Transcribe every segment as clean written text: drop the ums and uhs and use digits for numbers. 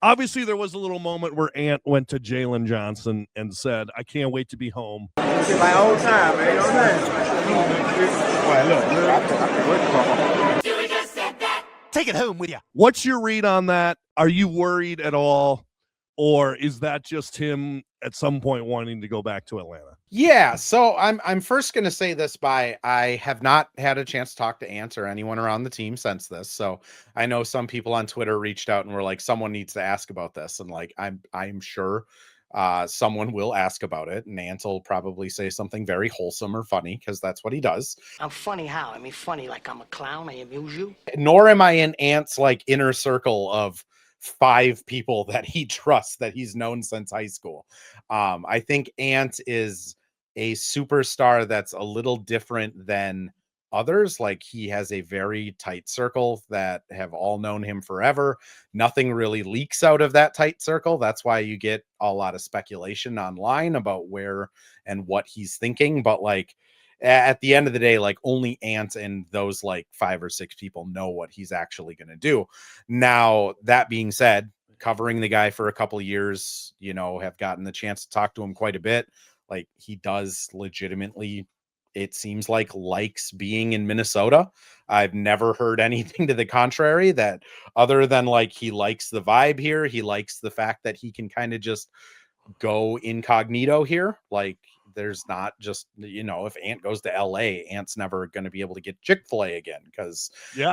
Obviously, there was a little moment where Ant went to Jalen Johnson and said, "I can't wait to be home." It's my old time, man. Take it home with you. What's your read on that? Are you worried at all? Or is that just him at some point wanting to go back to Atlanta? Yeah, so I'm first going to say this I have not had a chance to talk to Ant or anyone around the team since this. So I know some people on Twitter reached out and were like, someone needs to ask about this. And like, I'm sure someone will ask about it, and Ant will probably say something very wholesome or funny because that's what he does. I'm funny how? I mean, funny like I'm a clown. I amuse you. Nor am I in Ant's like inner circle of 5 people that he trusts that he's known since high school. I think Ant is a superstar that's a little different than others. Like, he has a very tight circle that have all known him forever. Nothing really leaks out of that tight circle. That's why you get a lot of speculation online about where and what he's thinking. But like, at the end of the day, like, only Ant and those like 5 or 6 people know what he's actually going to do. Now, that being said, covering the guy for a couple of years, have gotten the chance to talk to him quite a bit. Like, he does legitimately, it seems like, likes being in Minnesota. I've never heard anything to the contrary, that other than like, he likes the vibe here. He likes the fact that he can kind of just go incognito here. Like, there's not just, if Ant goes to LA, Ant's never going to be able to get Chick-fil-A again, because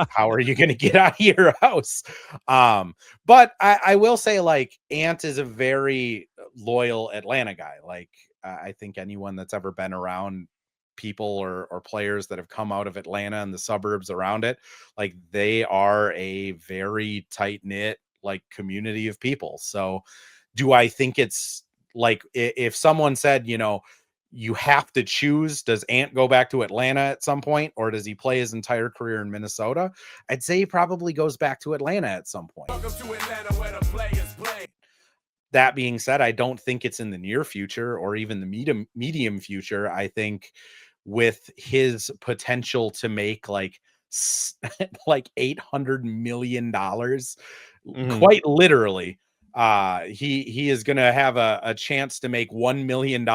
how are you going to get out of your house? But I will say, like, Ant is a very loyal Atlanta guy. Like, I think anyone that's ever been around people or players that have come out of Atlanta and the suburbs around it, like, they are a very tight knit, like, community of people. So do I think it's like, if someone said, you have to choose, does Ant go back to Atlanta at some point, or does he play his entire career in Minnesota? I'd say he probably goes back to Atlanta at some point. Welcome to Atlanta, where the players play. That being said, I don't think it's in the near future or even the medium future. I think with his potential to make like $800 million, quite literally, he is going to have a chance to make $1 million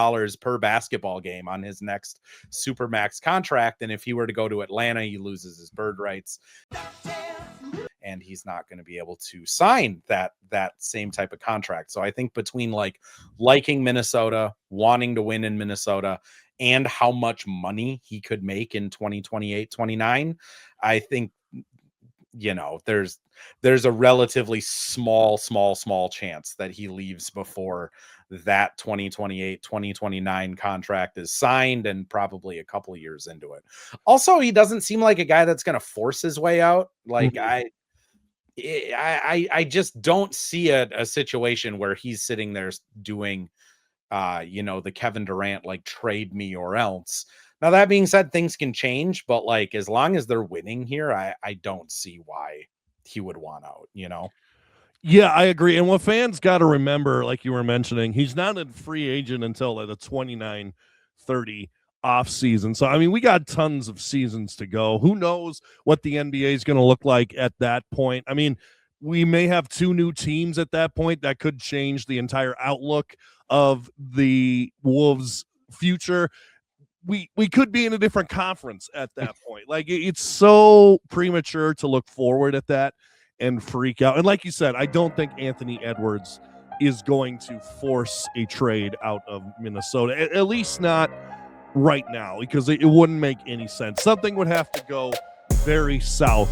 per basketball game on his next Supermax contract. And if he were to go to Atlanta, he loses his bird rights, and he's not going to be able to sign that same type of contract. So I think between like liking Minnesota, wanting to win in Minnesota, and how much money he could make in 2028, 29, I think, there's a relatively small chance that he leaves before that 2028, 2029 contract is signed, and probably a couple of years into it. Also, he doesn't seem like a guy that's going to force his way out. Like, I just don't see a situation where he's sitting there doing, the Kevin Durant, like, trade me or else. Now, that being said, things can change, but like, as long as they're winning here, I don't see why he would want out, Yeah, I agree. And what fans got to remember, like you were mentioning, he's not a free agent until like the 29-30 off season. So, I mean, we got tons of seasons to go. Who knows what the NBA is going to look like at that point? I mean, we may have 2 new teams at that point that could change the entire outlook of the Wolves' future. We could be in a different conference at that point. Like, it's so premature to look forward at that and freak out. And like you said, I don't think Anthony Edwards is going to force a trade out of Minnesota, at least not right now, because it wouldn't make any sense. Something would have to go very south